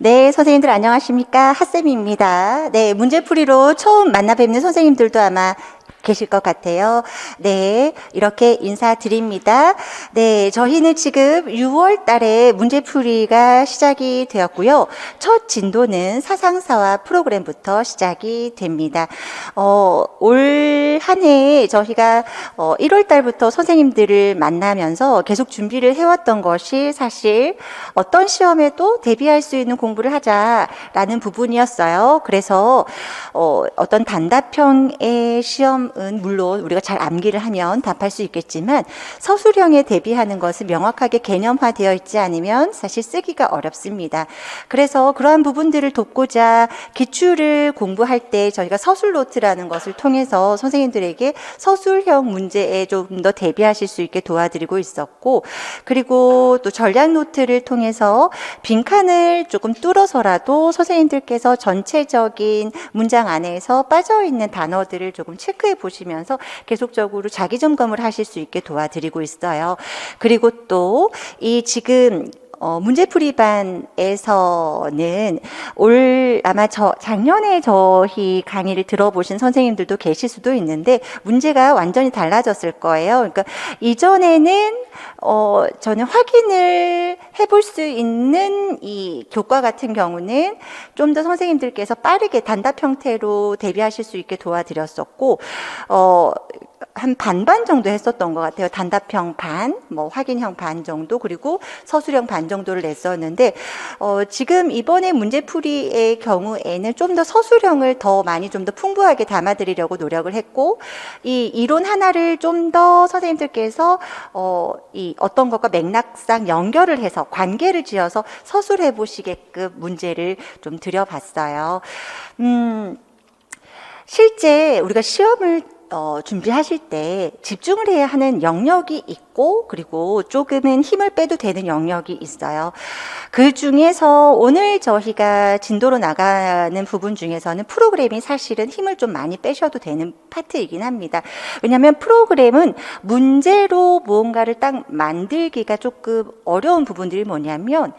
네, 선생님들 안녕하십니까? 핫쌤입니다. 네, 문제풀이로 처음 만나 뵙는 선생님들도 아마 계실 것 같아요. 네, 이렇게 인사드립니다. 네, 저희는 지금 6월 달에 문제풀이가 시작이 되었고요. 첫 진도는 사상사와 프로그램부터 시작이 됩니다. 올 한 해에 저희가 1월 달부터 선생님들을 만나면서 계속 준비를 해왔던 것이 사실 어떤 시험에도 대비할 수 있는 공부를 하자라는 부분이었어요. 그래서 어떤 단답형의 시험은 물론 우리가 잘 암기를 하면 답할 수 있겠지만 서술형에 대비하는 것은 명확하게 개념화되어 있지 않으면 사실 쓰기가 어렵습니다. 그래서 그러한 부분들을 돕고자 기출을 공부할 때 저희가 서술 노트라는 것을 통해서 선생님들에게 서술형 문제에 좀 더 대비하실 수 있게 도와드리고 있었고, 그리고 또 전략 노트를 통해서 빈칸을 조금 뚫어서라도 선생님들께서 전체적인 문장 안에서 빠져있는 단어들을 조금 체크해 보시면서 계속적으로 자기 점검을 하실 수 있게 도와드리고 있어요. 그리고 또 이 지금 문제풀이반에서는 아마 작년에 저희 강의를 들어보신 선생님들도 계실 수도 있는데 문제가 완전히 달라졌을 거예요. 그러니까 이전에는 저는 확인을 해볼 수 있는 이 교과 같은 경우는 좀 더 선생님들께서 빠르게 단답 형태로 대비하실 수 있게 도와드렸었고, 한 반반 정도 했었던 것 같아요. 단답형 반, 확인형 반 정도, 그리고 서술형 반 정도를 냈었는데, 지금 이번에 문제풀이의 경우에는 좀 더 서술형을 더 많이 좀 더 풍부하게 담아드리려고 노력을 했고, 이 이론 하나를 좀 더 선생님들께서, 이 어떤 것과 맥락상 연결을 해서 관계를 지어서 서술해 보시게끔 문제를 좀 드려봤어요. 실제 우리가 시험을 준비하실 때 집중을 해야 하는 영역이 있고, 그리고 조금은 힘을 빼도 되는 영역이 있어요. 그 중에서 오늘 저희가 진도로 나가는 부분 중에서는 프로그램이 사실은 힘을 좀 많이 빼셔도 되는 파트이긴 합니다. 왜냐하면 프로그램은 문제로 무언가를 딱 만들기가 조금 어려운 부분들이 뭐냐면,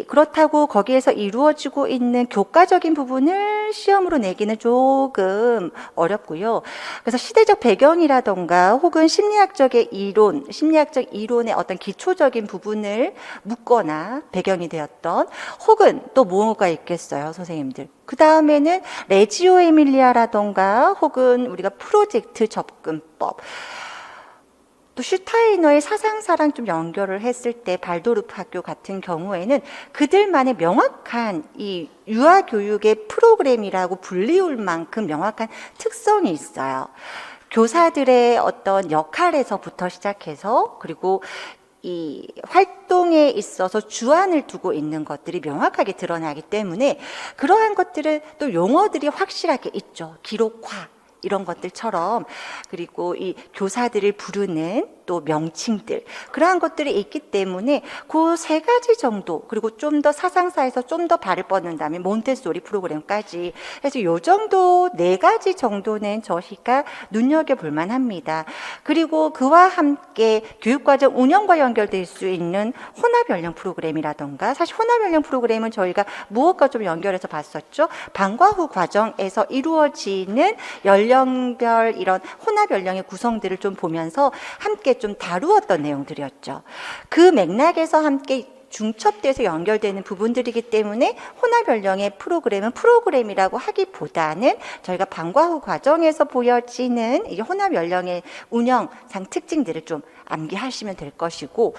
그렇다고 거기에서 이루어지고 있는 교과적인 부분을 시험으로 내기는 조금 어렵고요. 그래서 시대적 배경이라던가 혹은 심리학적 이론의 어떤 기초적인 부분을 묻거나 배경이 되었던, 혹은 또 뭐가 있겠어요, 선생님들. 그 다음에는 레지오 에밀리아라던가 혹은 우리가 프로젝트 접근법, 또 슈타이너의 사상사랑 좀 연결을 했을 때 발도르프 학교 같은 경우에는 그들만의 명확한 이 유아교육의 프로그램이라고 불리울 만큼 명확한 특성이 있어요. 교사들의 어떤 역할에서부터 시작해서, 그리고 이 활동에 있어서 주안을 두고 있는 것들이 명확하게 드러나기 때문에 그러한 것들은 또 용어들이 확실하게 있죠. 기록화, 이런 것들처럼. 그리고 이 교사들을 부르는 또 명칭들, 그러한 것들이 있기 때문에 그 세 가지 정도, 그리고 좀 더 사상사에서 좀 더 발을 뻗는다면 몬테소리 프로그램까지 해서 요 정도 네 가지 정도는 저희가 눈여겨볼 만합니다. 그리고 그와 함께 교육과정 운영과 연결될 수 있는 혼합연령 프로그램이라던가, 사실 혼합연령 프로그램은 저희가 무엇과 좀 연결해서 봤었죠. 방과 후 과정에서 이루어지는 연령별 이런 혼합연령의 구성들을 좀 보면서 함께 좀 다루었던 내용들이었죠. 그 맥락에서 함께 중첩돼서 연결되는 부분들이기 때문에 혼합연령의 프로그램은 프로그램이라고 하기보다는 저희가 방과 후 과정에서 보여지는 이 혼합연령의 운영상 특징들을 좀 암기하시면 될 것이고,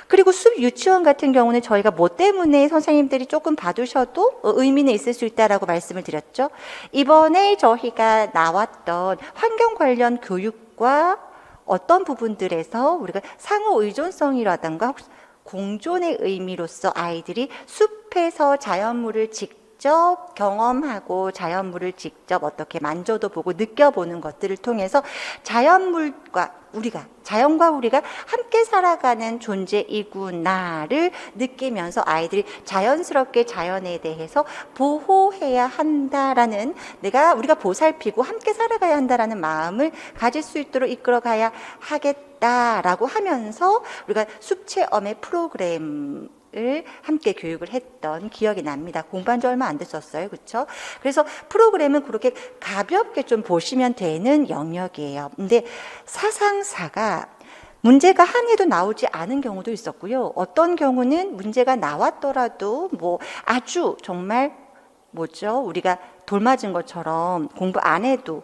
그리고 숲 유치원 같은 경우는 저희가 뭐 때문에 선생님들이 조금 봐두셔도 의미는 있을 수 있다라고 말씀을 드렸죠. 이번에 저희가 나왔던 환경 관련 교육과 어떤 부분들에서 우리가 상호 의존성이라든가 공존의 의미로서 아이들이 숲에서 자연물을 직접 경험하고 자연물을 직접 어떻게 만져도 보고 느껴보는 것들을 통해서 자연과 우리가 함께 살아가는 존재이구나를 느끼면서 아이들이 자연스럽게 자연에 대해서 보호해야 한다라는, 우리가 보살피고 함께 살아가야 한다라는 마음을 가질 수 있도록 이끌어가야 하겠다라고 하면서 우리가 숲체험의 프로그램 을 함께 교육을 했던 기억이 납니다. 공부한 지 얼마 안 됐었어요. 그렇죠? 그래서 프로그램은 그렇게 가볍게 좀 보시면 되는 영역이에요. 근데 사상사가 문제가 한 해도 나오지 않은 경우도 있었고요. 어떤 경우는 문제가 나왔더라도 뭐 아주 정말 뭐죠? 우리가 돌 맞은 것처럼 공부 안 해도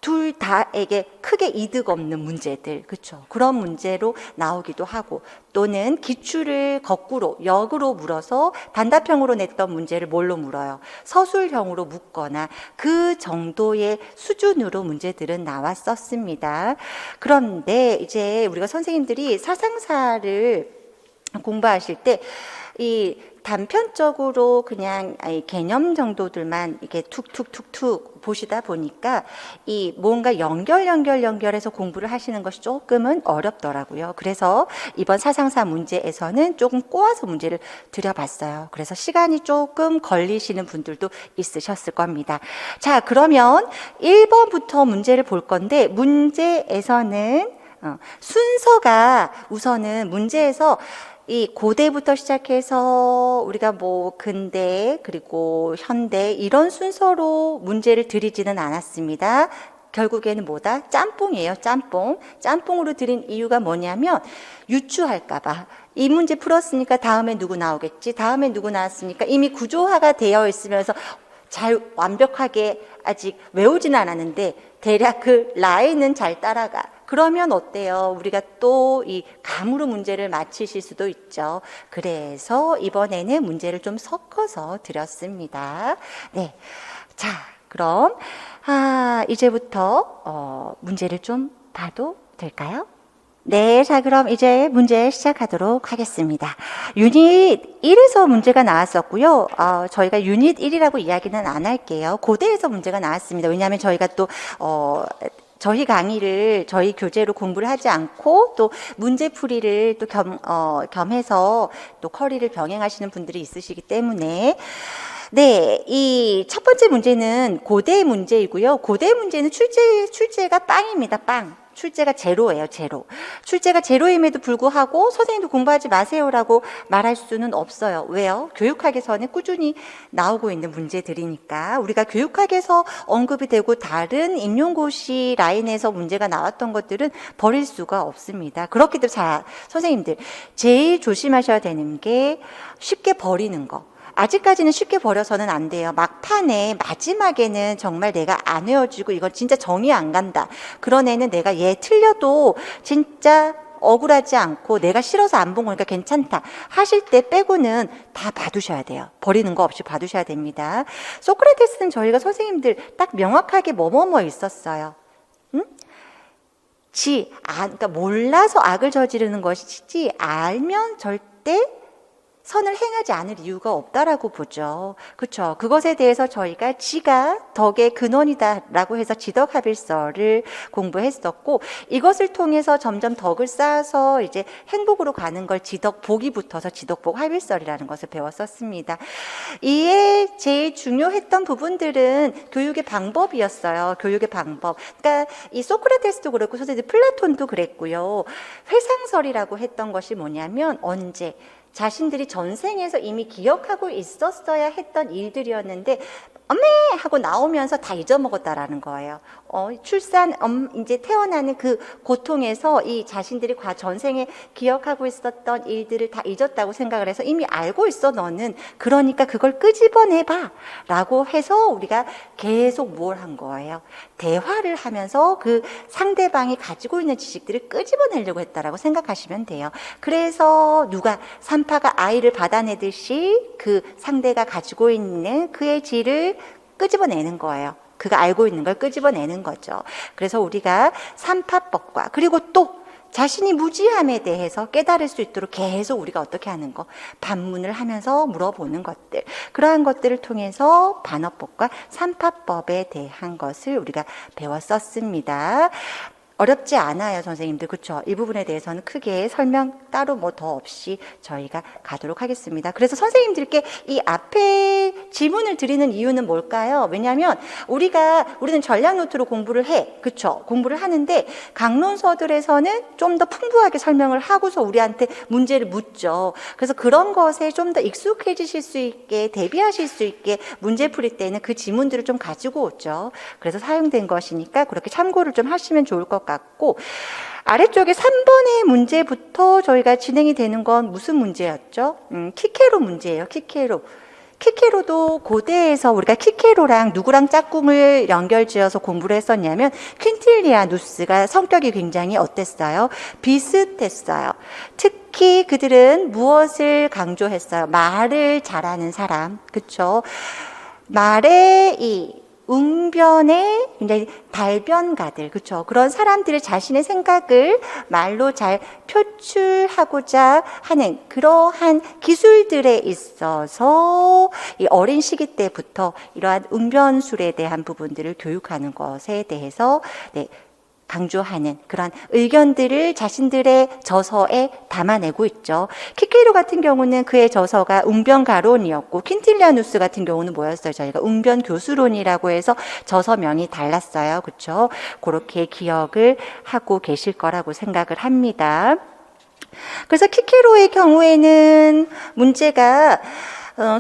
둘 다에게 크게 이득 없는 문제들, 그렇죠? 그런 문제로 나오기도 하고, 또는 기출을 거꾸로 역으로 물어서 단답형으로 냈던 문제를 뭘로 물어요? 서술형으로 묻거나 그 정도의 수준으로 문제들은 나왔었습니다. 그런데 이제 우리가 선생님들이 사상사를 공부하실 때 이 단편적으로 그냥 개념 정도들만 이렇게 툭툭툭툭 보시다 보니까 이 뭔가 연결해서 공부를 하시는 것이 조금은 어렵더라고요. 그래서 이번 사상사 문제에서는 조금 꼬아서 문제를 드려봤어요. 그래서 시간이 조금 걸리시는 분들도 있으셨을 겁니다. 자, 그러면 1번부터 문제를 볼 건데, 문제에서는 순서가 우선은 문제에서 이 고대부터 시작해서 우리가 뭐 근대 그리고 현대 이런 순서로 문제를 드리지는 않았습니다. 결국에는 뭐다? 짬뽕이에요. 짬뽕으로 드린 이유가 뭐냐면 유추할까봐. 이 문제 풀었으니까 다음에 누구 나오겠지? 다음에 누구 나왔으니까 이미 구조화가 되어 있으면서 잘 완벽하게 아직 외우지는 않았는데 대략 그 라인은 잘 따라가. 그러면 어때요? 우리가 또 이 감으로 문제를 맞히실 수도 있죠. 그래서 이번에는 문제를 좀 섞어서 드렸습니다. 네. 자, 그럼 이제부터 문제를 좀 봐도 될까요? 네, 자, 그럼 이제 문제 시작하도록 하겠습니다. 유닛 1에서 문제가 나왔었고요. 저희가 유닛 1이라고 이야기는 안 할게요. 고대에서 문제가 나왔습니다. 왜냐하면 저희가 또 저희 강의를 저희 교재로 공부를 하지 않고 또 문제풀이를 또 겸해서 또 커리를 병행하시는 분들이 있으시기 때문에 네, 이 첫 번째 문제는 고대 문제이고요. 고대 문제는 출제가 빵입니다. 빵. 출제가 제로예요, 제로. 출제가 제로임에도 불구하고 선생님도 공부하지 마세요라고 말할 수는 없어요. 왜요? 교육학에서는 꾸준히 나오고 있는 문제들이니까 우리가 교육학에서 언급이 되고 다른 임용고시 라인에서 문제가 나왔던 것들은 버릴 수가 없습니다. 그렇기 때문에 선생님들 제일 조심하셔야 되는 게 쉽게 버리는 거. 아직까지는 쉽게 버려서는 안 돼요. 막판에 마지막에는 정말 내가 안 외워지고 이건 진짜 정이 안 간다. 그런 애는 내가 얘 틀려도 진짜 억울하지 않고 내가 싫어서 안 본 거니까 괜찮다 하실 때 빼고는 다 봐두셔야 돼요. 버리는 거 없이 봐두셔야 됩니다. 소크라테스는 저희가 선생님들 딱 명확하게 뭐뭐뭐 있었어요. 응? 그러니까 몰라서 악을 저지르는 것이지 알면 절대 선을 행하지 않을 이유가 없다라고 보죠. 그렇죠. 그것에 대해서 저희가 지가 덕의 근원이다라고 해서 지덕합일설을 공부했었고 이것을 통해서 점점 덕을 쌓아서 이제 행복으로 가는 걸 지덕복이 붙어서 지덕복합일설이라는 것을 배웠었습니다. 이에 제일 중요했던 부분들은 교육의 방법이었어요. 교육의 방법. 그러니까 이 소크라테스도 그렇고 선생님 플라톤도 그랬고요. 회상설이라고 했던 것이 뭐냐면 언제 자신들이 전생에서 이미 기억하고 있었어야 했던 일들이었는데 어메 하고 나오면서 다 잊어먹었다라는 거예요. 이제 태어나는 그 고통에서 이 자신들이 전생에 기억하고 있었던 일들을 다 잊었다고 생각을 해서 이미 알고 있어 너는. 그러니까 그걸 끄집어내봐 라고 해서 우리가 계속 뭘 한 거예요. 대화를 하면서 그 상대방이 가지고 있는 지식들을 끄집어내려고 했다라고 생각하시면 돼요. 그래서 누가 산파가 아이를 받아내듯이 그 상대가 가지고 있는 그의 질을 끄집어내는 거예요. 그가 알고 있는 걸 끄집어내는 거죠. 그래서 우리가 삼파법과 그리고 또 자신이 무지함에 대해서 깨달을 수 있도록 계속 우리가 어떻게 하는 거 반문을 하면서 물어보는 것들 그러한 것들을 통해서 반어법과 삼파법에 대한 것을 우리가 배웠었습니다. 어렵지 않아요, 선생님들. 그렇죠? 이 부분에 대해서는 크게 설명 따로 뭐 더 없이 저희가 가도록 하겠습니다. 그래서 선생님들께 이 앞에 지문을 드리는 이유는 뭘까요? 왜냐하면 우리는 전략 노트로 공부를 해. 그렇죠? 공부를 하는데 강론서들에서는 좀 더 풍부하게 설명을 하고서 우리한테 문제를 묻죠. 그래서 그런 것에 좀 더 익숙해지실 수 있게, 대비하실 수 있게 문제 풀이 때는 그 지문들을 좀 가지고 오죠. 그래서 사용된 것이니까 그렇게 참고를 좀 하시면 좋을 것 같고, 아래쪽에 3번의 문제부터 저희가 진행이 되는 건 무슨 문제였죠? 키케로 문제예요. 키케로도 고대에서 우리가 키케로랑 누구랑 짝꿍을 연결지어서 공부를 했었냐면 퀸틸리아누스가 성격이 굉장히 어땠어요? 비슷했어요. 특히 그들은 무엇을 강조했어요? 말을 잘하는 사람, 그렇죠? 말의 이 웅변의 굉장히 달변가들, 그렇죠? 그런 사람들이 자신의 생각을 말로 잘 표출하고자 하는 그러한 기술들에 있어서 이 어린 시기 때부터 이러한 웅변술에 대한 부분들을 교육하는 것에 대해서 강조하는 그런 의견들을 자신들의 저서에 담아내고 있죠. 키케로 같은 경우는 그의 저서가 웅변가론이었고, 퀸틸리아누스 같은 경우는 뭐였어요? 저희가 웅변교수론이라고 해서 저서명이 달랐어요. 그렇죠? 그렇게 기억을 하고 계실 거라고 생각을 합니다. 그래서 키케로의 경우에는 문제가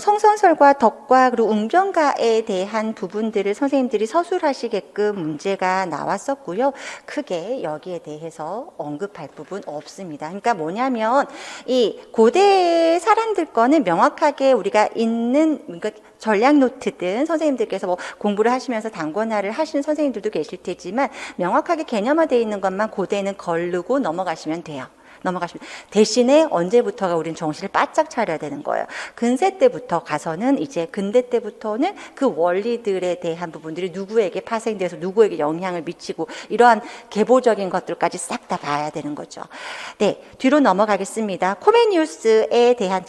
성선설과 덕과 그리고 웅변가에 대한 부분들을 선생님들이 서술하시게끔 문제가 나왔었고요. 크게 여기에 대해서 언급할 부분 없습니다. 그러니까 뭐냐면 이 고대 사람들 거는 명확하게 우리가 있는, 그러니까 전략 노트든 선생님들께서 뭐 공부를 하시면서 단권화를 하시는 선생님들도 계실 테지만 명확하게 개념화되어 있는 것만 고대는 거르고 넘어가시면 돼요. 대신에 언제부터가 우린 정신을 바짝 차려야 되는 거예요. 근세 때부터 가서는, 이제 근대 때부터는 그 원리들에 대한 부분들이 누구에게 파생돼서 누구에게 영향을 미치고 이러한 계보적인 것들까지 싹 다 봐야 되는 거죠. 네, 뒤로 넘어가겠습니다. 코메니우스에 대한,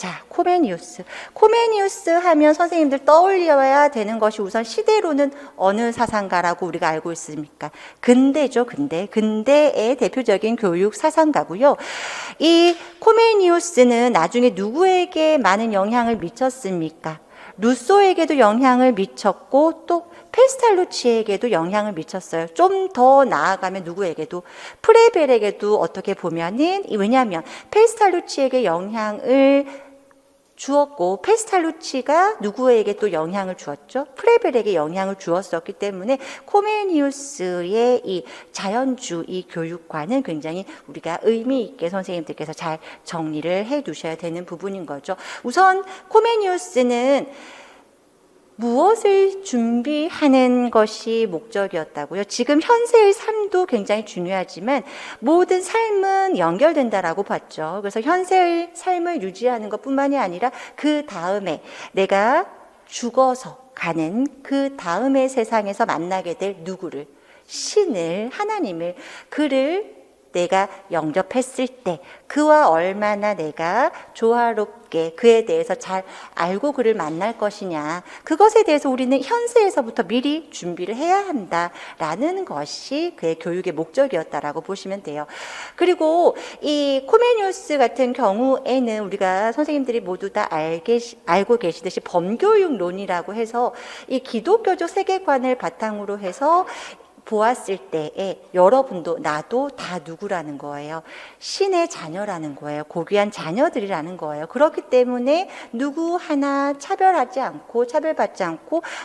코메니우스 하면 선생님들 떠올려야 되는 것이 우선 시대로는 어느 사상가라고 우리가 알고 있습니까? 근대죠, 근대의 대표적인 교육 사상가고요. 이 코메니우스는 나중에 누구에게 많은 영향을 미쳤습니까? 루소에게도 영향을 미쳤고 또 페스탈루치에게도 영향을 미쳤어요. 좀 더 나아가면 누구에게도, 프레벨에게도 어떻게 보면은, 왜냐하면 페스탈루치에게 영향을 주었고 페스탈루치가 누구에게 또 영향을 주었죠? 프레벨에게 영향을 주었었기 때문에 코메니우스의 이 자연주의 교육과는 굉장히 우리가 의미 있게 선생님들께서 잘 정리를 해 두셔야 되는 부분인 거죠. 우선 코메니우스는 무엇을 준비하는 것이 목적이었다고요? 지금 현세의 삶도 굉장히 중요하지만 모든 삶은 연결된다라고 봤죠. 그래서 현세의 삶을 유지하는 것뿐만이 아니라 그 다음에 내가 죽어서 가는 그 다음의 세상에서 만나게 될 누구를, 신을, 하나님을, 그를 내가 영접했을 때 그와 얼마나 내가 조화롭게 그에 대해서 잘 알고 그를 만날 것이냐, 그것에 대해서 우리는 현세에서부터 미리 준비를 해야 한다라는 것이 그의 교육의 목적이었다라고 보시면 돼요. 그리고 이 코메니우스 같은 경우에는 우리가 선생님들이 모두 다 알고 계시듯이 범교육론이라고 해서 이 기독교적 세계관을 바탕으로 해서 보았을 때에 여러분도 나도 다 누구라는 거예요. 신의 자녀라는 거예요. 고귀한 자녀들이라는 거예요. 그렇기 때문에 누구 하나 차별받지 않고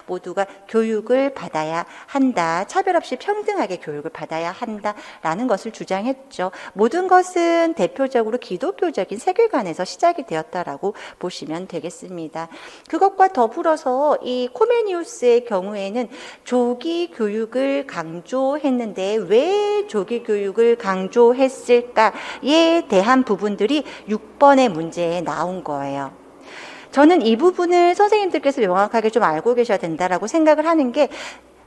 모두가 교육을 받아야 한다. 차별 없이 평등하게 교육을 받아야 한다라는 것을 주장했죠. 모든 것은 대표적으로 기독교적인 세계관에서 시작이 되었다라고 보시면 되겠습니다. 그것과 더불어서 이 코메니우스의 경우에는 조기 교육을 강조했는데 왜 조기 교육을 강조했을까에 대한 부분들이 6번의 문제에 나온 거예요. 저는 이 부분을 선생님들께서 명확하게 좀 알고 계셔야 된다라고 생각을 하는 게,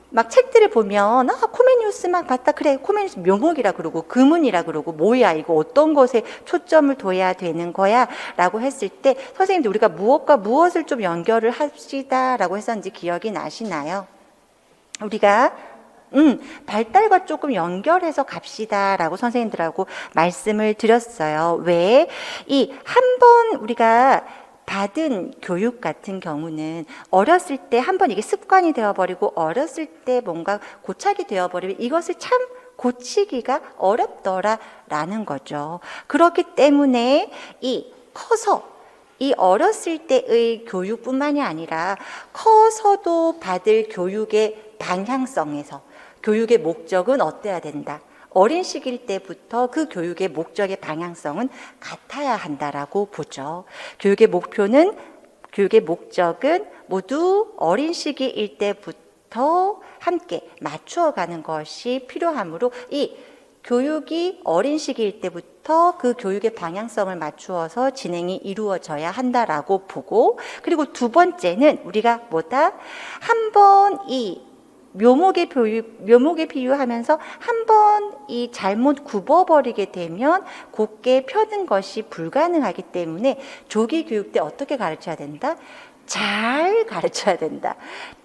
막 책들을 보면 코메니우스 막 봤다, 그래 코메니우스 묘목이라 그러고 금은이라 그러고 뭐야 이거 어떤 것에 초점을 둬야 되는 거야 라고 했을 때 선생님들 우리가 무엇과 무엇을 좀 연결을 합시다 라고 했었는지 기억이 나시나요? 우리가 발달과 조금 연결해서 갑시다라고 선생님들하고 말씀을 드렸어요. 왜? 이 한 번 우리가 받은 교육 같은 경우는 어렸을 때 한 번 이게 습관이 되어버리고 어렸을 때 뭔가 고착이 되어버리면 이것을 참 고치기가 어렵더라라는 거죠. 그렇기 때문에 이 커서 이 어렸을 때의 교육뿐만이 아니라 커서도 받을 교육의 방향성에서 교육의 목적은 어때야 된다. 어린 시기일 때부터 그 교육의 목적의 방향성은 같아야 한다라고 보죠. 교육의 목적은 모두 어린 시기일 때부터 함께 맞추어가는 것이 필요하므로 이 교육이 어린 시기일 때부터 그 교육의 방향성을 맞추어서 진행이 이루어져야 한다라고 보고, 그리고 두 번째는 우리가 뭐다? 한번 이 묘목에 비유하면서 한 번 이 잘못 굽어버리게 되면 곧게 펴는 것이 불가능하기 때문에 조기 교육 때 어떻게 가르쳐야 된다? 잘 가르쳐야 된다.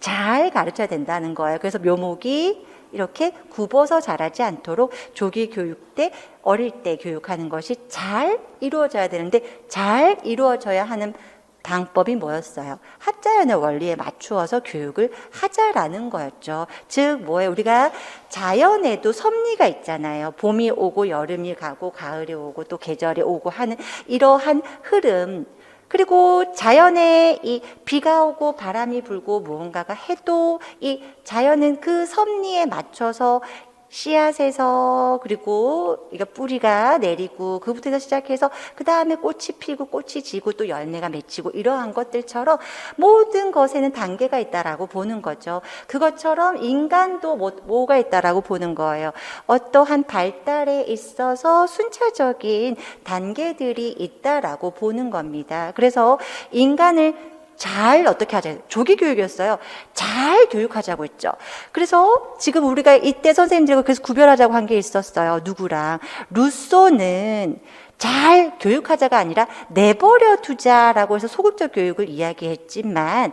잘 가르쳐야 된다는 거예요. 그래서 묘목이 이렇게 굽어서 자라지 않도록 조기 교육 때 어릴 때 교육하는 것이 잘 이루어져야 되는데 잘 이루어져야 하는 방법이 뭐였어요? 합자연의 원리에 맞추어서 교육을 하자라는 거였죠. 즉 뭐예요? 우리가 자연에도 섭리가 있잖아요. 봄이 오고 여름이 가고 가을이 오고 또 계절이 오고 하는 이러한 흐름. 그리고 자연에 이 비가 오고 바람이 불고 무언가가 해도 이 자연은 그 섭리에 맞춰서 씨앗에서 그리고 이거 뿌리가 내리고 그부터 시작해서 그 다음에 꽃이 피고 꽃이 지고 또 열매가 맺히고 이러한 것들처럼 모든 것에는 단계가 있다라고 보는 거죠. 그것처럼 인간도 뭐가 있다라고 보는 거예요. 어떠한 발달에 있어서 순차적인 단계들이 있다라고 보는 겁니다. 그래서 인간을 잘 어떻게 하자. 조기 교육이었어요. 잘 교육하자고 했죠. 그래서 지금 우리가 이때 선생님들과 그래서 구별하자고 한 게 있었어요. 누구랑. 루소는 잘 교육하자가 아니라 내버려 두자라고 해서 소극적 교육을 이야기했지만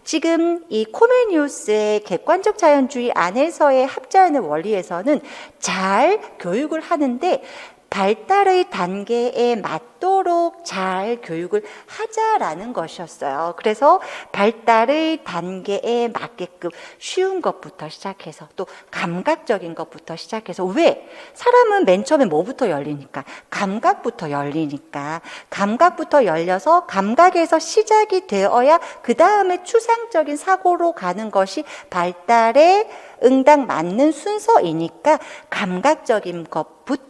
지금 이 코메니우스의 객관적 자연주의 안에서의 합자연의 원리에서는 잘 교육을 하는데 발달의 단계에 맞도록 잘 교육을 하자라는 것이었어요. 그래서 발달의 단계에 맞게끔 쉬운 것부터 시작해서 또 감각적인 것부터 시작해서 왜? 사람은 맨 처음에 뭐부터 열리니까? 감각부터 열리니까. 감각부터 열려서 감각에서 시작이 되어야 그 다음에 추상적인 사고로 가는 것이 발달에 응당 맞는 순서이니까 감각적인 것부터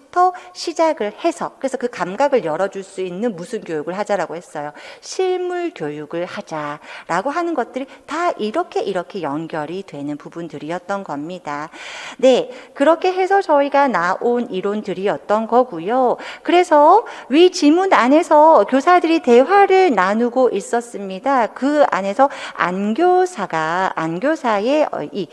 시작을 해서 그래서 그 감각을 열어줄 수 있는 무슨 교육을 하자라고 했어요. 실물 교육을 하자라고 하는 것들이 다 이렇게 연결이 되는 부분들이었던 겁니다. 네, 그렇게 해서 저희가 나온 이론들이었던 거고요. 그래서 위 지문 안에서 교사들이 대화를 나누고 있었습니다. 그 안에서 안교사의 이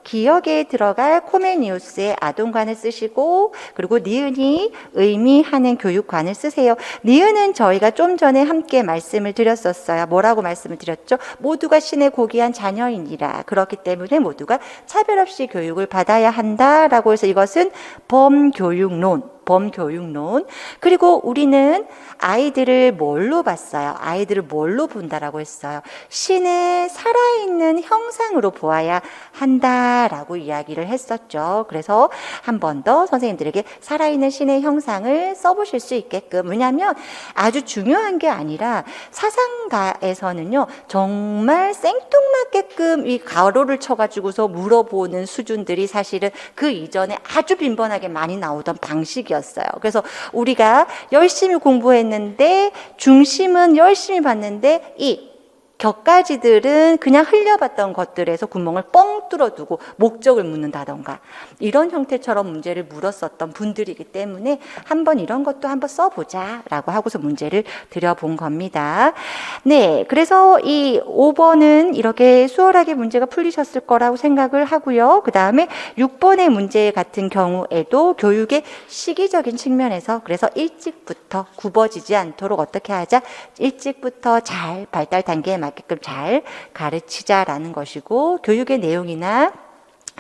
기억에 들어갈 코메니우스의 아동관을 쓰시고 그리고 니은이 의미하는 교육관을 쓰세요. 니은은 저희가 좀 전에 함께 말씀을 드렸었어요. 뭐라고 말씀을 드렸죠? 모두가 신의 고귀한 자녀이니라. 그렇기 때문에 모두가 차별 없이 교육을 받아야 한다라고 해서 이것은 범교육론. 그리고 우리는 아이들을 뭘로 봤어요? 아이들을 뭘로 본다라고 했어요? 신의 살아있는 형상으로 보아야 한다라고 이야기를 했었죠. 그래서 한 번 더 선생님들에게 살아있는 신의 형상을 써보실 수 있게끔. 왜냐하면 아주 중요한 게 아니라 사상가에서는요 정말 생뚱맞게끔 이 가로를 쳐가지고서 물어보는 수준들이 사실은 그 이전에 아주 빈번하게 많이 나오던 방식이었어요. 그래서 우리가 열심히 공부했는데 중심은 열심히 봤는데 이 격가지들은 그냥 흘려봤던 것들에서 구멍을 뻥 뚫어두고 목적을 묻는다던가 이런 형태처럼 문제를 물었었던 분들이기 때문에 한번 이런 것도 한번 써보자라고 하고서 문제를 드려본 겁니다. 네, 그래서 이 5번은 이렇게 수월하게 문제가 풀리셨을 거라고 생각을 하고요. 그 다음에 6번의 문제 같은 경우에도 교육의 시기적인 측면에서 그래서 일찍부터 굽어지지 않도록 어떻게 하자? 일찍부터 잘 발달 단계에 맞게끔 잘 가르치자라는 것이고 교육의 내용이나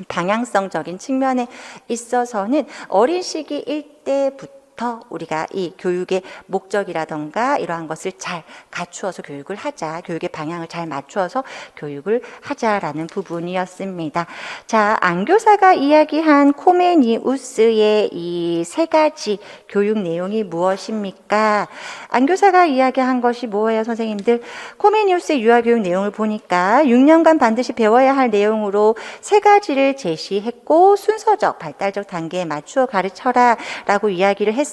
방향성적인 측면에 있어서는 어린 시기일 때부터 우리가 이 교육의 목적이라던가 이러한 것을 잘 갖추어서 교육을 하자, 교육의 방향을 잘 맞추어서 교육을 하자라는 부분이었습니다. 자, 안교사가 이야기한 코메니우스의 이 세 가지 교육 내용이 무엇입니까? 안교사가 이야기한 것이 뭐예요, 선생님들? 코메니우스의 유아교육 내용을 보니까 6년간 반드시 배워야 할 내용으로 세 가지를 제시했고 순서적, 발달적 단계에 맞추어 가르쳐라 라고 이야기를 했었어요.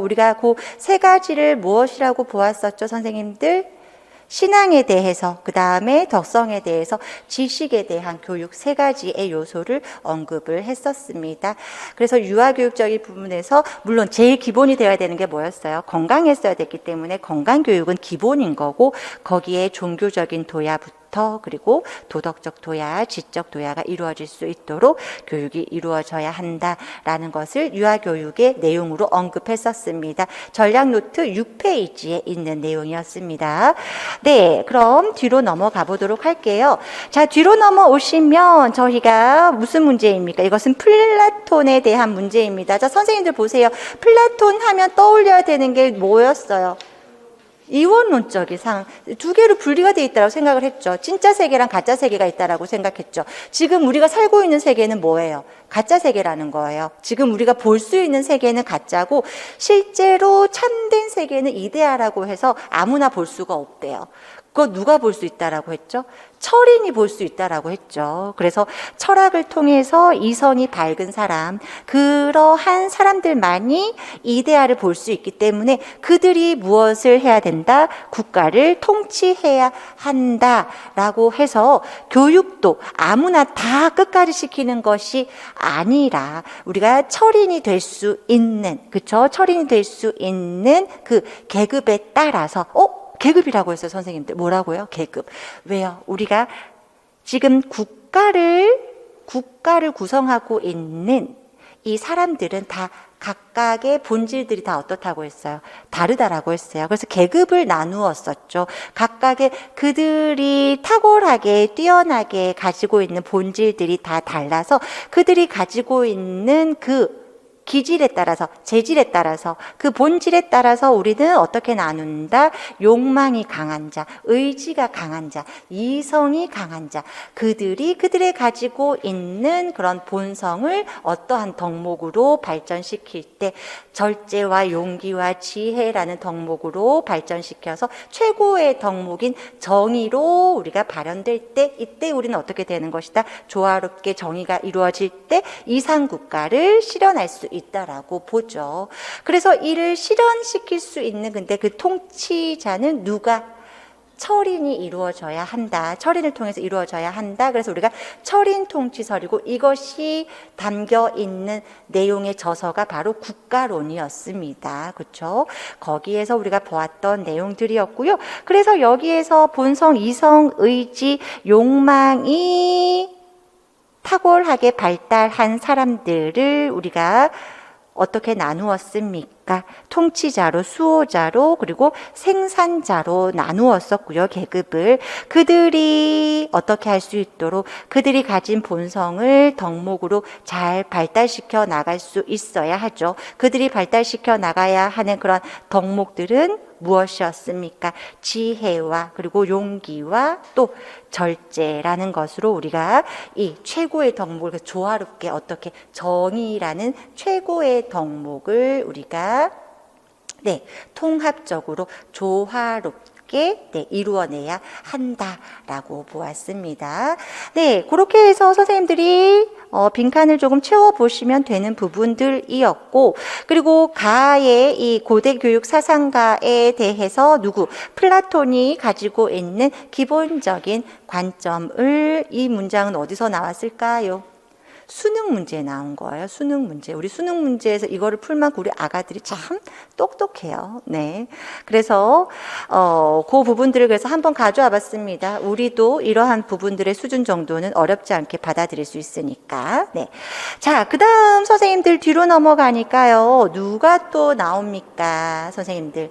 우리가 그 세 가지를 무엇이라고 보았었죠, 선생님들? 신앙에 대해서, 그 다음에 덕성에 대해서, 지식에 대한 교육 세 가지의 요소를 언급을 했었습니다. 그래서 유아교육적인 부분에서 물론 제일 기본이 되어야 되는 게 뭐였어요? 건강했어야 됐기 때문에 건강교육은 기본인 거고 거기에 종교적인 도야부터 그리고 도덕적 도야, 지적 도야가 이루어질 수 있도록 교육이 이루어져야 한다라는 것을 유아교육의 내용으로 언급했었습니다. 전략 노트 6페이지에 있는 내용이었습니다. 네, 그럼 뒤로 넘어가 보도록 할게요. 자, 뒤로 넘어오시면 저희가 무슨 문제입니까? 이것은 플라톤에 대한 문제입니다. 자, 선생님들 보세요. 플라톤 하면 떠올려야 되는 게 뭐였어요? 이원론적인 상황, 두 개로 분리가 되어 있다고 생각을 했죠. 진짜 세계랑 가짜 세계가 있다라고 생각했죠. 지금 우리가 살고 있는 세계는 뭐예요? 가짜 세계라는 거예요. 지금 우리가 볼 수 있는 세계는 가짜고 실제로 참된 세계는 이데아라고 해서 아무나 볼 수가 없대요. 그거 누가 볼 수 있다라고 했죠? 철인이 볼 수 있다라고 했죠. 그래서 철학을 통해서 이성이 밝은 사람, 그러한 사람들만이 이데아를 볼 수 있기 때문에 그들이 무엇을 해야 된다? 국가를 통치해야 한다라고 해서 교육도 아무나 다 끝까지 시키는 것이 아니라 우리가 철인이 될 수 있는, 그쵸? 철인이 될 수 있는 그 계급에 따라서 계급이라고 했어요, 선생님들. 뭐라고요? 계급. 왜요? 우리가 지금 국가를 구성하고 있는 이 사람들은 다 각각의 본질들이 다 어떻다고 했어요? 다르다라고 했어요. 그래서 계급을 나누었었죠. 각각의 그들이 탁월하게 뛰어나게 가지고 있는 본질들이 다 달라서 그들이 가지고 있는 그 기질에 따라서, 재질에 따라서, 그 본질에 따라서 우리는 어떻게 나눈다? 욕망이 강한 자, 의지가 강한 자, 이성이 강한 자, 그들의 가지고 있는 그런 본성을 어떠한 덕목으로 발전시킬 때 절제와 용기와 지혜라는 덕목으로 발전시켜서 최고의 덕목인 정의로 우리가 발현될 때 이때 우리는 어떻게 되는 것이다? 조화롭게 정의가 이루어질 때 이상국가를 실현할 수 있다라고 보죠. 그래서 이를 실현시킬 수 있는 근데 그 통치자는 누가? 철인이 이루어져야 한다. 철인을 통해서 이루어져야 한다. 그래서 우리가 철인 통치설이고 이것이 담겨 있는 내용의 저서가 바로 국가론이었습니다. 그렇죠? 거기에서 우리가 보았던 내용들이었고요. 그래서 여기에서 본성, 이성, 의지, 욕망이 탁월하게 발달한 사람들을 우리가 어떻게 나누었습니까? 통치자로, 수호자로, 그리고 생산자로 나누었었고요, 계급을. 그들이 어떻게 할 수 있도록 그들이 가진 본성을 덕목으로 잘 발달시켜 나갈 수 있어야 하죠. 그들이 발달시켜 나가야 하는 그런 덕목들은 무엇이었습니까? 지혜와 그리고 용기와 또 절제라는 것으로 우리가 이 최고의 덕목을 조화롭게 어떻게 정의라는 최고의 덕목을 우리가 통합적으로 조화롭게 이루어내야 한다라고 보았습니다. 네, 그렇게 해서 선생님들이 빈칸을 조금 채워보시면 되는 부분들이었고, 그리고 가의 이 고대 교육 사상가에 대해서 플라톤이 가지고 있는 기본적인 관점을 이 문장은 어디서 나왔을까요? 수능 문제에 나온 거예요. 수능 문제. 우리 수능 문제에서 이거를 풀만큼 우리 아가들이 참 똑똑해요. 네. 그래서, 그 부분들을 그래서 한번 가져와 봤습니다. 우리도 이러한 부분들의 수준 정도는 어렵지 않게 받아들일 수 있으니까. 네. 자, 그 다음 선생님들 뒤로 넘어가니까요. 누가 또 나옵니까? 선생님들.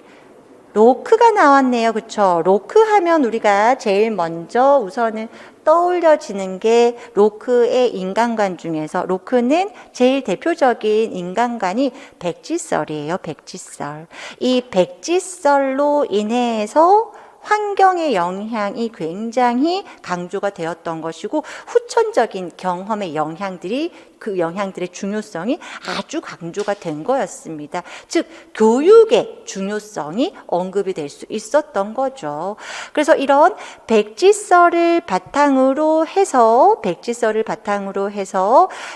로크가 나왔네요. 그쵸? 로크 하면 우리가 제일 먼저 우선은 떠올려지는 게 로크의 인간관 중에서 로크는 제일 대표적인 인간관이 백지설이에요. 백지설. 이 백지설로 인해서 환경의 영향이 굉장히 강조가 되었던 것이고 후천적인 경험의 영향들이 그 영향들의 중요성이 아주 강조가 된 거였습니다. 즉 교육의 중요성이 언급이 될 수 있었던 거죠. 그래서 이런 백지설을 바탕으로 해서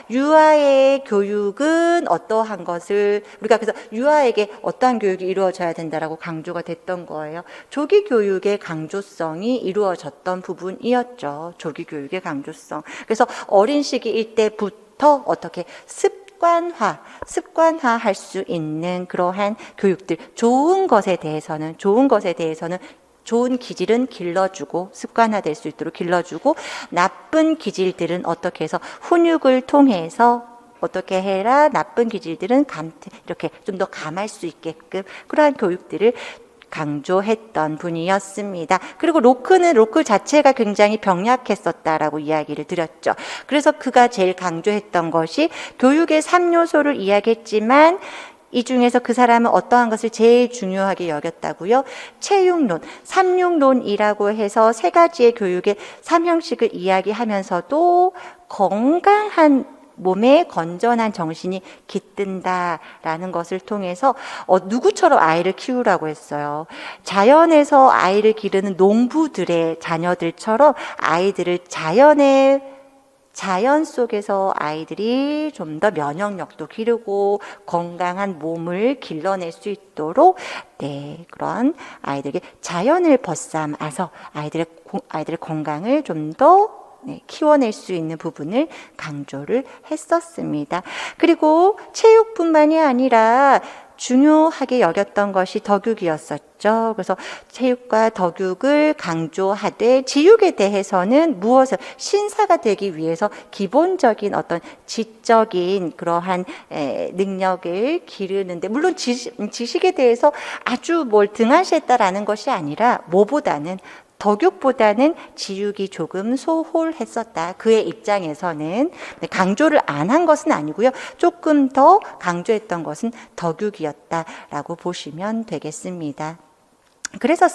유아의 교육은 어떠한 것을 우리가 그래서 유아에게 어떠한 교육이 이루어져야 된다라고 강조가 됐던 거예요. 조기 교육의 강조성이 이루어졌던 부분이었죠. 조기 교육의 강조성. 그래서 어린 시기일 때부터 어떻게 습관화할 수 있는 그러한 교육들, 좋은 것에 대해서는 좋은 기질은 길러주고 습관화될 수 있도록 길러주고 나쁜 기질들은 어떻게 해서 훈육을 통해서 어떻게 해라 나쁜 기질들은 이렇게 좀 더 감할 수 있게끔 그러한 교육들을 강조했던 분이었습니다. 그리고 로크 자체가 굉장히 병약했었다라고 이야기를 드렸죠. 그래서 그가 제일 강조했던 것이 교육의 3요소를 이야기했지만 이 중에서 그 사람은 어떠한 것을 제일 중요하게 여겼다고요? 체육론, 3육론이라고 해서 세 가지의 교육의 3형식을 이야기하면서도 건강한 몸에 건전한 정신이 깃든다라는 것을 통해서 누구처럼 아이를 키우라고 했어요. 자연에서 아이를 기르는 농부들의 자녀들처럼 아이들을 자연 속에서 아이들이 좀 더 면역력도 기르고 건강한 몸을 길러낼 수 있도록 그런 아이들에게 자연을 벗삼아서 아이들의 건강을 좀더 키워낼 수 있는 부분을 강조를 했었습니다. 그리고 체육뿐만이 아니라 중요하게 여겼던 것이 덕육이었었죠. 그래서 체육과 덕육을 강조하되 지육에 대해서는 무엇을 신사가 되기 위해서 기본적인 어떤 지적인 그러한 능력을 기르는데 물론 지식에 대해서 아주 뭘 등한시했다라는 것이 아니라 덕육보다는 지육이 조금 소홀했었다. 그의 입장에서는 강조를 안 한 것은 아니고요. 조금 더 강조했던 것은 덕육이었다라고 보시면 되겠습니다. 그래서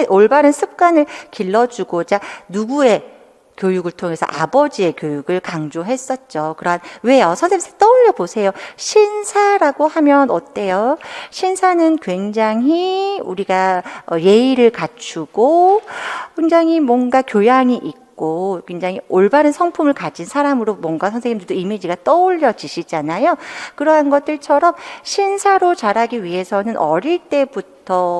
올바른 습관을 길러주고자 누구의 교육을 통해서 아버지의 교육을 강조했었죠. 왜요? 선생님 떠올려 보세요. 신사라고 하면 어때요? 신사는 굉장히 우리가 예의를 갖추고 굉장히 뭔가 교양이 있고 굉장히 올바른 성품을 가진 사람으로 뭔가 선생님들도 이미지가 떠올려지시잖아요. 그러한 것들처럼 신사로 자라기 위해서는 어릴 때부터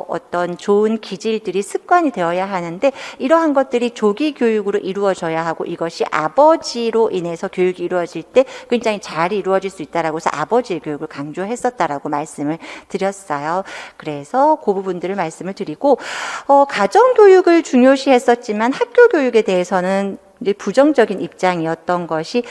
어떤 좋은 기질들이 습관이 되어야 하는데 이러한 것들이 조기 교육으로 이루어져야 하고 이것이 아버지로 인해서 교육이 이루어질 때 굉장히 잘 이루어질 수 있다라고 해서 아버지의 교육을 강조했었다라고 말씀을 드렸어요. 그래서 그 부분들을 말씀을 드리고 가정 교육을 중요시했었지만 학교 교육에 대해서는 부정적인 입장이었던 것이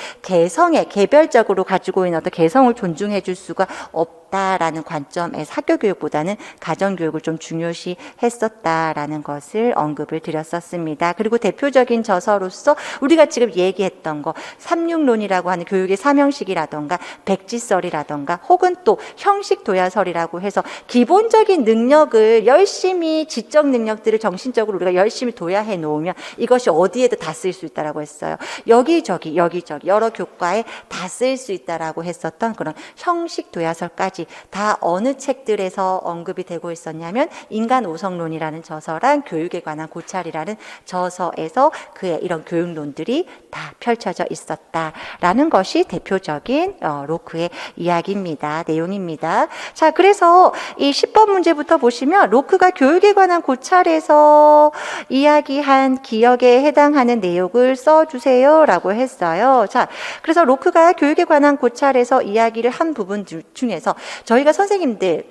개별적으로 가지고 있는 어떤 개성을 존중해 줄 수가 없다라는 관점에서 학교 교육보다는 가정 교육을 좀 중요시 했었다라는 것을 언급을 드렸었습니다. 그리고 대표적인 저서로서 우리가 지금 얘기했던 거 3육론이라고 하는 교육의 3형식이라던가 백지설이라던가 혹은 또 형식 도야설이라고 해서 기본적인 능력을 열심히 지적 능력들을 정신적으로 우리가 열심히 도야해 놓으면 이것이 어디에도 다 쓸 수 있다라고 했어요. 여기저기 여러 교과에 다 쓸 수 있다라고 했었던 그런 형식 도야설까지 다 어느 책들에서 언급이 되고 있었냐면 인간 오성론이라는 저서랑 교육에 관한 고찰이라는 저서에서 그의 이런 교육론들이 다 펼쳐져 있었다라는 것이 대표적인 로크의 이야기입니다. 내용입니다. 자, 그래서 이 10번 문제부터 보시면 로크가 교육에 관한 고찰에서 이야기한 기억에 해당하는 내용을 써주세요라고 했어요. 자, 그래서 로크가 교육에 관한 고찰에서 이야기를 한 부분 중에서 저희가 선생님들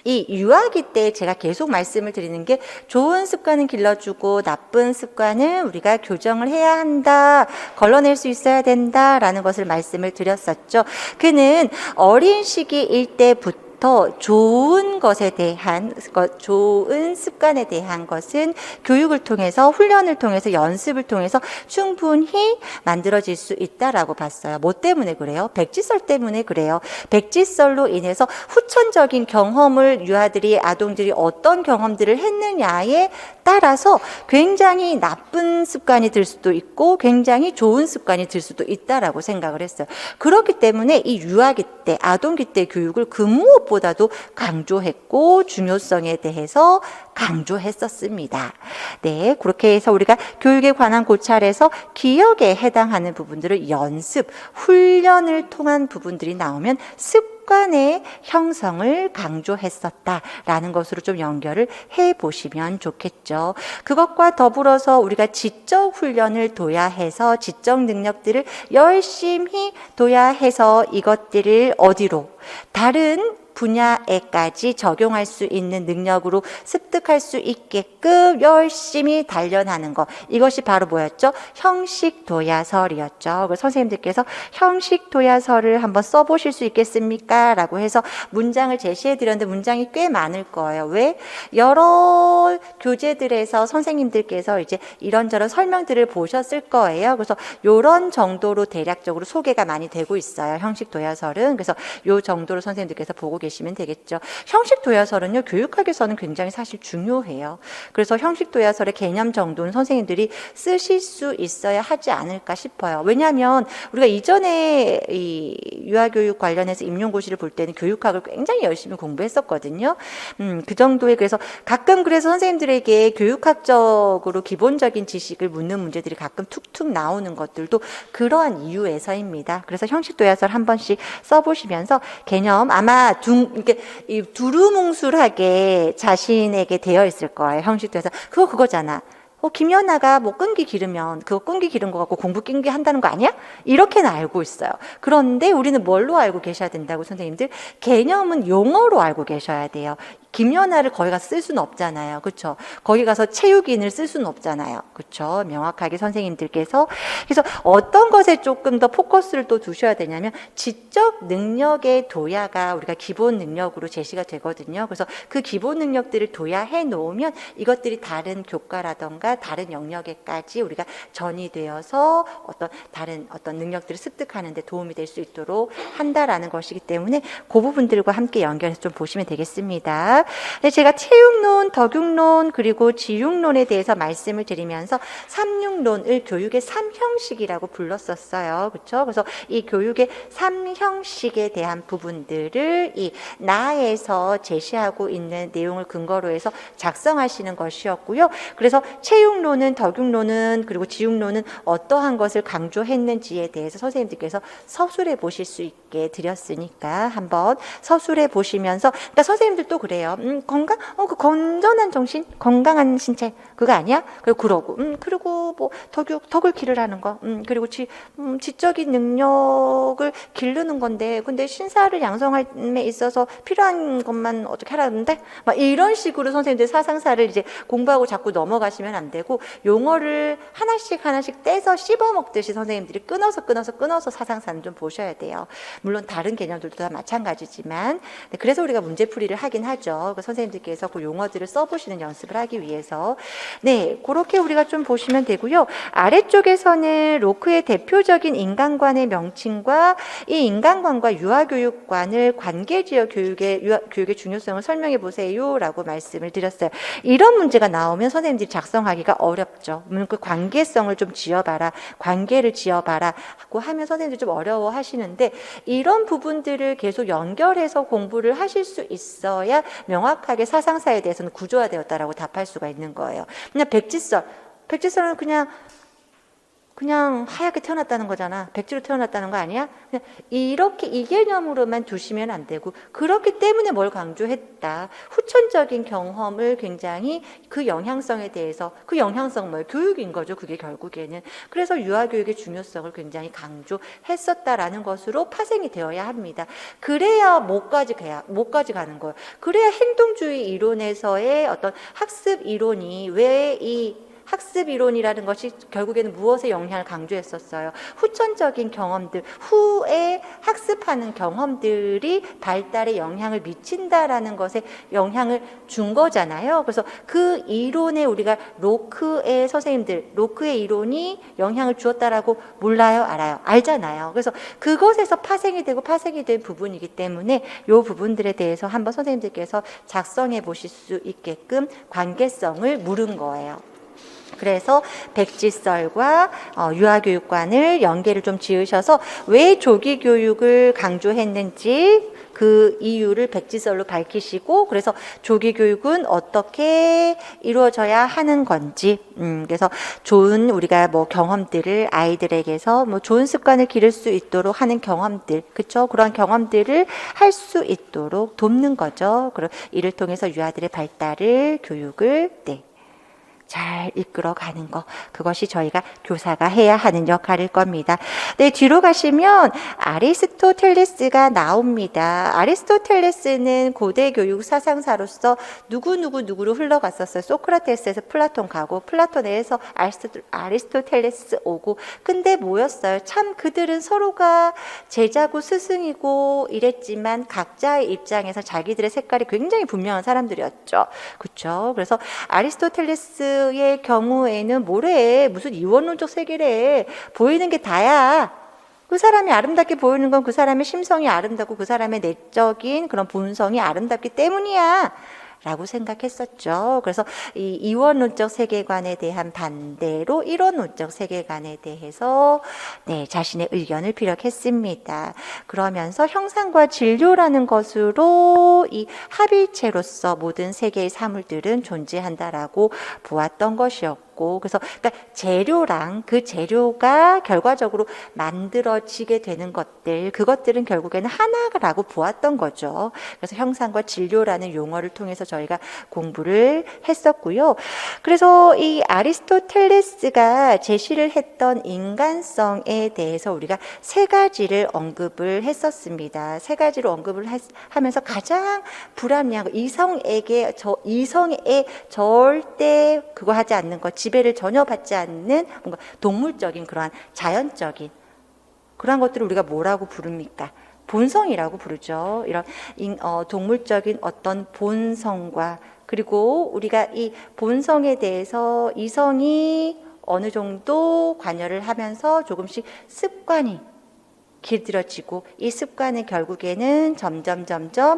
이 유아기 때 제가 계속 말씀을 드리는 게 좋은 습관은 길러주고 나쁜 습관은 우리가 교정을 해야 한다, 걸러낼 수 있어야 된다라는 것을 말씀을 드렸었죠. 그는 어린 시기일 때부터 때부터 좋은 것에 대한 좋은 습관에 대한 것은 교육을 통해서 훈련을 통해서 연습을 통해서 충분히 만들어질 수 있다라고 봤어요. 뭐 때문에 그래요? 백지설 때문에 그래요. 백지설로 인해서 후천적인 경험을 유아들이 아동들이 어떤 경험들을 했느냐에 따라서 굉장히 나쁜 습관이 들 수도 있고 굉장히 좋은 습관이 들 수도 있다라고 생각을 했어요. 그렇기 때문에 이 유아기 때, 아동기 때 교육을 그 무엇보다도 강조했고 중요성에 대해서 강조했었습니다. 네, 그렇게 해서 우리가 교육에 관한 고찰에서 기억에 해당하는 부분들을 연습, 훈련을 통한 부분들이 나오면 습관의 형성을 강조했었다라는 것으로 좀 연결을 해 보시면 좋겠죠. 그것과 더불어서 우리가 지적 훈련을 둬야 해서 지적 능력들을 열심히 둬야 해서 이것들을 어디로 다른 분야에까지 적용할 수 있는 능력으로 습득할 수 있게끔 열심히 단련하는 것. 이것이 바로 뭐였죠? 형식 도야설이었죠. 그래서 선생님들께서 형식 도야설을 한번 써보실 수 있겠습니까? 라고 해서 문장을 제시해 드렸는데 문장이 꽤 많을 거예요. 왜? 여러 교재들에서 선생님들께서 이제 이런저런 설명들을 보셨을 거예요. 그래서 요런 정도로 대략적으로 소개가 많이 되고 있어요. 형식 도야설은. 그래서 요 정도로 선생님들께서 보고 계시면 되겠죠. 형식 도야설은요, 교육학에서는 굉장히 사실 중요해요. 그래서 형식 도야설의 개념 정도는 선생님들이 쓰실 수 있어야 하지 않을까 싶어요. 왜냐하면 우리가 이전에 이 유아교육 관련해서 임용고시를 볼 때는 교육학을 굉장히 열심히 공부했었거든요. 그 정도에 그래서 가끔 그래서 선생님들에게 교육학적으로 기본적인 지식을 묻는 문제들이 가끔 툭툭 나오는 것들도 그러한 이유에서입니다. 그래서 형식 도야설 한 번씩 써보시면서 개념 아마 이렇게 두루뭉술하게 자신에게 되어 있을 거예요. 형식 도야설. 그거잖아. 김연아가 뭐 끈기 기르면 그거 끈기 기른 거 갖고 공부 끈기 한다는 거 아니야? 이렇게는 알고 있어요. 그런데 우리는 뭘로 알고 계셔야 된다고 선생님들? 개념은 용어로 알고 계셔야 돼요. 김연아를 거기 가서 쓸 수는 없잖아요. 그렇죠? 거기 가서 체육인을 쓸 수는 없잖아요. 그렇죠? 명확하게 선생님들께서 그래서 어떤 것에 조금 더 포커스를 또 두셔야 되냐면 지적 능력의 도야가 우리가 기본 능력으로 제시가 되거든요. 그래서 그 기본 능력들을 도야해 놓으면 이것들이 다른 교과라던가 다른 영역에까지 우리가 전이 되어서 다른 능력들을 습득하는 데 도움이 될 수 있도록 한다라는 것이기 때문에 그 부분들과 함께 연결해서 좀 보시면 되겠습니다. 네, 제가 체육론, 덕육론, 그리고 지육론에 대해서 말씀을 드리면서 삼육론을 교육의 3형식이라고 불렀었어요. 그렇죠? 그래서 이 교육의 3형식에 대한 부분들을 이 나에서 제시하고 있는 내용을 근거로 해서 작성하시는 것이었고요. 그래서 체육론은, 덕육론은, 그리고 지육론은 어떠한 것을 강조했는지에 대해서 선생님들께서 서술해 보실 수 있게 드렸으니까 한번 서술해 보시면서, 그러니까 선생님들도 그래요. 건강? 그 건전한 정신, 건강한 신체, 그거 아니야? 그리고 뭐 덕을 기르라는 거, 그리고 지적인 능력을 기르는 건데, 근데 신사를 양성함에 있어서 필요한 것만 어떻게 하라는데? 막 이런 식으로 선생님들 사상사를 이제 공부하고 자꾸 넘어가시면 안 되고, 용어를 하나씩 떼서 씹어 먹듯이 선생님들이 끊어서 사상사는 좀 보셔야 돼요. 물론 다른 개념들도 다 마찬가지지만, 네, 그래서 우리가 문제풀이를 하긴 하죠. 그 선생님들께서 그 용어들을 써보시는 연습을 하기 위해서. 네, 그렇게 우리가 좀 보시면 되고요. 아래쪽에서는 로크의 대표적인 인간관의 명칭과 이 인간관과 유아교육관을 관계지어 교육의 중요성을 설명해 보세요 라고 말씀을 드렸어요. 이런 문제가 나오면 선생님들이 작성하기가 어렵죠. 그 관계성을 좀 지어봐라, 관계를 지어봐라 하고 하면 선생님들이 좀 어려워 하시는데, 이런 부분들을 계속 연결해서 공부를 하실 수 있어야 명확하게 사상사에 대해서는 구조화되었다라고 답할 수가 있는 거예요. 그냥 백지설은 그냥 하얗게 태어났다는 거잖아. 백지로 태어났다는 거 아니야? 그냥 이렇게 이 개념으로만 두시면 안 되고, 그렇기 때문에 뭘 강조했다. 후천적인 경험을 굉장히 그 영향성에 대해서, 그 영향성 뭐예요? 교육인 거죠. 그게 결국에는. 그래서 유아교육의 중요성을 굉장히 강조했었다라는 것으로 파생이 되어야 합니다. 그래야 뭐까지 가는 거예요. 그래야 행동주의 이론에서의 어떤 학습 이론이 왜 이 학습 이론이라는 것이 결국에는 무엇에 영향을 강조했었어요? 후천적인 경험들, 후에 학습하는 경험들이 발달에 영향을 미친다라는 것에 영향을 준 거잖아요. 그래서 그 이론에 우리가 로크의 선생님들, 로크의 이론이 영향을 주었다라고 몰라요? 알아요? 알잖아요. 그래서 그것에서 파생이 되고 파생이 된 부분이기 때문에 이 부분들에 대해서 한번 선생님들께서 작성해 보실 수 있게끔 관계성을 물은 거예요. 그래서 백지설과 유아교육관을 연계를 좀 지으셔서 왜 조기교육을 강조했는지 그 이유를 백지설로 밝히시고, 그래서 조기교육은 어떻게 이루어져야 하는 건지, 그래서 좋은 우리가 뭐 경험들을 아이들에게서 뭐 좋은 습관을 기를 수 있도록 하는 경험들, 그렇죠? 그런 경험들을 할 수 있도록 돕는 거죠. 그리고 이를 통해서 유아들의 발달을 교육을 잘 이끌어가는 거, 그것이 저희가 교사가 해야 하는 역할일 겁니다. 네, 뒤로 가시면 아리스토텔레스가 나옵니다. 아리스토텔레스는 고대 교육 사상사로서 누구로 흘러갔었어요. 소크라테스에서 플라톤 가고, 플라톤에서 아리스토텔레스 오고. 근데 뭐였어요? 참 그들은 서로가 제자고 스승이고 이랬지만 각자의 입장에서 자기들의 색깔이 굉장히 분명한 사람들이었죠. 그렇죠? 그래서 아리스토텔레스 의 경우에는 뭐래, 무슨 이원론적 세계래, 보이는 게 다야. 그 사람이 아름답게 보이는 건 그 사람의 심성이 아름답고 그 사람의 내적인 그런 본성이 아름답기 때문이야 라고 생각했었죠. 그래서 이 이원론적 세계관에 대한 반대로 일원론적 세계관에 대해서 자신의 의견을 피력했습니다. 그러면서 형상과 진료라는 것으로 이 합일체로서 모든 세계의 사물들은 존재한다라고 보았던 것이었고, 그래서 그러니까 재료랑 그 재료가 결과적으로 만들어지게 되는 것들, 그것들은 결국에는 하나라고 보았던 거죠. 그래서 형상과 진료라는 용어를 통해서 저희가 공부를 했었고요. 그래서 이 아리스토텔레스가 제시를 했던 인간성에 대해서 우리가 세 가지를 언급을 했었습니다. 세 가지를 언급을 하면서 가장 불합리하고 이성에 절대 그거 하지 않는 것, 지배를 전혀 받지 않는 뭔가 동물적인 그러한 자연적인 그러한 것들을 우리가 뭐라고 부릅니까? 본성이라고 부르죠. 이런 동물적인 어떤 본성과, 그리고 우리가 이 본성에 대해서 이성이 어느 정도 관여를 하면서 조금씩 습관이 길들여지고, 이 습관은 결국에는 점점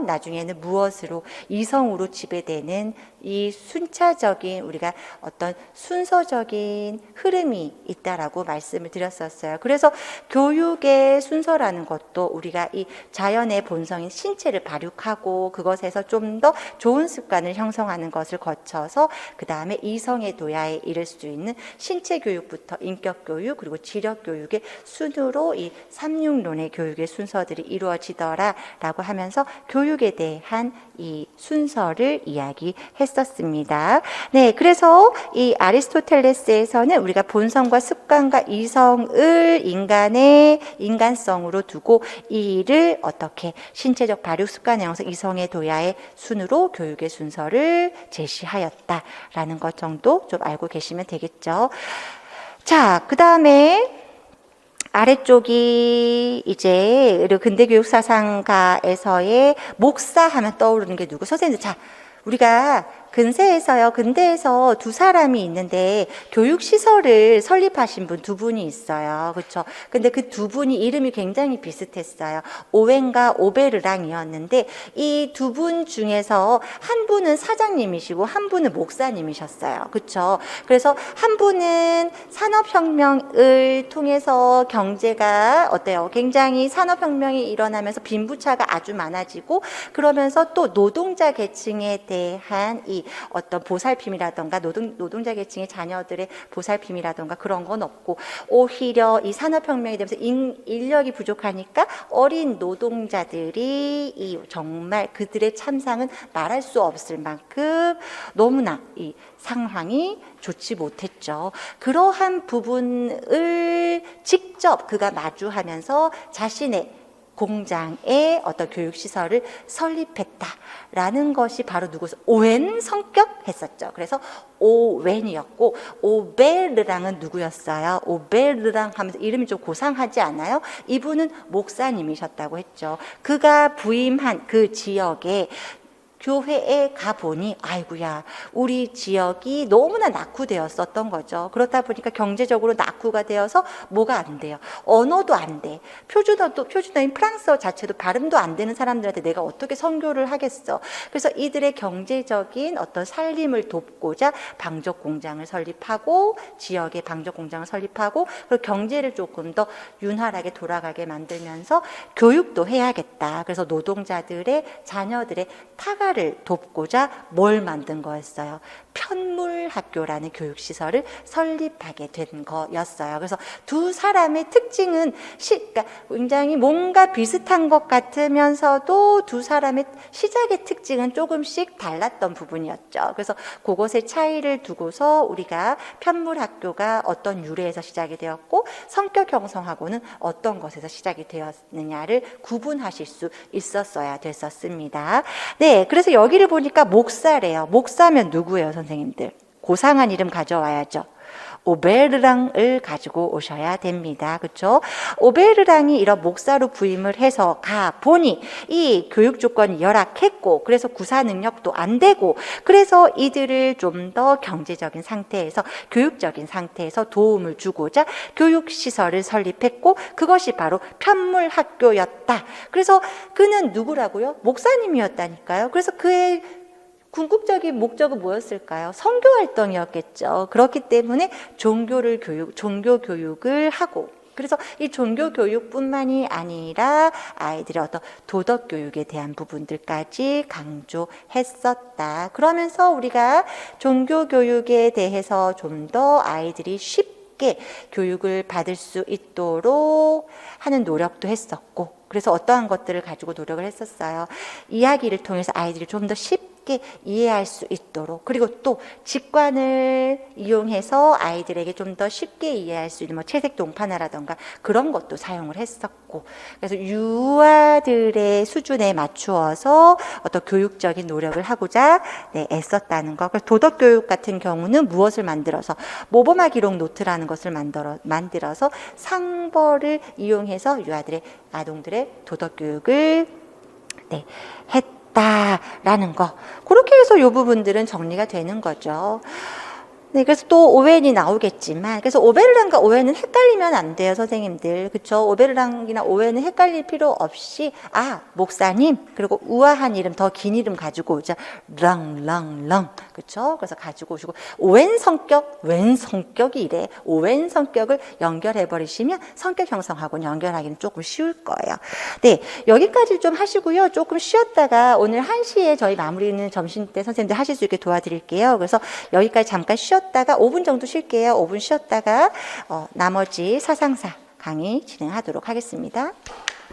나중에는 무엇으로, 이성으로 지배되는 이 순차적인 우리가 어떤 순서적인 흐름이 있다라고 말씀을 드렸었어요. 그래서 교육의 순서라는 것도 우리가 이 자연의 본성인 신체를 발육하고 그것에서 좀 더 좋은 습관을 형성하는 것을 거쳐서 그 다음에 이성의 도야에 이를 수 있는 신체 교육부터 인격 교육, 그리고 지력 교육의 순으로 이 삼육론의 교육의 순서들이 이루어지더라라고 하면서 교육에 대한 이 순서를 이야기했었습니다. 네, 그래서 이 아리스토텔레스에서는 우리가 본성과 습관과 이성을 인간의 인간성으로 두고 이를 어떻게 신체적 발육 습관의 형성, 이성의 도야의 순으로 교육의 순서를 제시하였다라는 것 정도 좀 알고 계시면 되겠죠. 자, 그 다음에 아래쪽이 이제 근대교육 사상가에서의 목사하면 떠오르는 게 누구? 선생님들, 자, 우리가 근대에서 두 사람이 있는데 교육시설을 설립하신 분 두 분이 있어요. 그렇죠? 근데 그 두 분이 이름이 굉장히 비슷했어요. 오웬과 오베르랑이었는데 이 두 분 중에서 한 분은 사장님이시고 한 분은 목사님이셨어요. 그렇죠? 그래서 한 분은 산업혁명을 통해서 경제가 어때요? 굉장히 산업혁명이 일어나면서 빈부차가 아주 많아지고, 그러면서 또 노동자 계층에 대한 이 어떤 보살핌이라던가 노동자 계층의 자녀들의 보살핌이라던가 그런 건 없고, 오히려 이 산업혁명이 되면서 인력이 부족하니까 어린 노동자들이 이 정말 그들의 참상은 말할 수 없을 만큼 너무나 이 상황이 좋지 못했죠. 그러한 부분을 직접 그가 마주하면서 자신의 공장의 어떤 교육시설을 설립했다라는 것이 바로 누구서 오웬 성격 했었죠. 그래서 오웬이었고, 오베르랑은 누구였어요? 오베르랑 하면서 이름이 좀 고상하지 않아요? 이분은 목사님이셨다고 했죠. 그가 부임한 그 지역에 교회에 가보니 아이고야 우리 지역이 너무나 낙후되었었던 거죠. 그렇다 보니까 경제적으로 낙후가 되어서 뭐가 안 돼요. 언어도 안 돼. 표준어인 프랑스어 자체도 발음도 안 되는 사람들한테 내가 어떻게 선교를 하겠어. 그래서 이들의 경제적인 어떤 살림을 돕고자 방적 공장을 설립하고 지역에 방적 공장을 설립하고 그리고 경제를 조금 더 윤활하게 돌아가게 만들면서 교육도 해야겠다. 그래서 노동자들의 자녀들의 타가를 돕고자 뭘 만든 거였어요? 편물학교라는 교육시설을 설립하게 된 거였어요. 그래서 두 사람의 특징은 그러니까 굉장히 뭔가 비슷한 것 같으면서도 두 사람의 시작의 특징은 조금씩 달랐던 부분이었죠. 그래서 그것의 차이를 두고서 우리가 편물학교가 어떤 유래에서 시작이 되었고 성격 형성하고는 어떤 것에서 시작이 되었느냐를 구분하실 수 있었어야 됐었습니다. 네, 그래서 여기를 보니까 목사래요. 목사면 누구예요, 선생님들? 고상한 이름 가져와야죠. 오베르랑을 가지고 오셔야 됩니다. 그렇죠? 오베르랑이 이런 목사로 부임을 해서 가 보니 이 교육 조건이 열악했고 그래서 구사 능력도 안 되고 그래서 이들을 좀 더 경제적인 상태에서 교육적인 상태에서 도움을 주고자 교육시설을 설립했고 그것이 바로 편물학교였다. 그래서 그는 누구라고요? 목사님이었다니까요. 그래서 그의 궁극적인 목적은 뭐였을까요? 선교 활동이었겠죠. 그렇기 때문에 종교 교육을 하고 그래서 이 종교 교육뿐만이 아니라 아이들의 어떤 도덕 교육에 대한 부분들까지 강조했었다. 그러면서 우리가 종교 교육에 대해서 좀 더 아이들이 쉽게 교육을 받을 수 있도록 하는 노력도 했었고 그래서 어떠한 것들을 가지고 노력을 했었어요. 이야기를 통해서 아이들이 좀 더 쉽게 이해할 수 있도록 그리고 또 직관을 이용해서 아이들에게 좀 더 쉽게 이해할 수 있는 뭐 채색 동판화라던가 그런 것도 사용을 했었고 그래서 유아들의 수준에 맞추어서 어떤 교육적인 노력을 하고자 애썼다는 것. 도덕 교육 같은 경우는 무엇을 만들어서 모범화 기록 노트라는 것을 만들어서 상벌을 이용해서 유아들의 아동들의 도덕 교육을 했다라는 거. 그렇게 해서 이 부분들은 정리가 되는 거죠. 네, 그래서 또 오웬이 나오겠지만, 그래서 오베르랑과 오웬은 헷갈리면 안 돼요, 선생님들. 그쵸? 오베르랑이나 오웬은 헷갈릴 필요 없이, 목사님, 그리고 우아한 이름, 더 긴 이름 가지고 오자. 랑. 그쵸? 그래서 가지고 오시고, 오웬 성격, 웬 성격이 이래. 오웬 성격을 연결해버리시면 성격 형성하고는 연결하기는 조금 쉬울 거예요. 네, 여기까지 좀 하시고요. 조금 쉬었다가 오늘 1시에 저희 마무리는 점심때 선생님들 하실 수 있게 도와드릴게요. 그래서 여기까지 잠깐 쉬었다가 5분 정도 쉴게요. 5분 쉬었다가 나머지 사상사 강의 진행하도록 하겠습니다.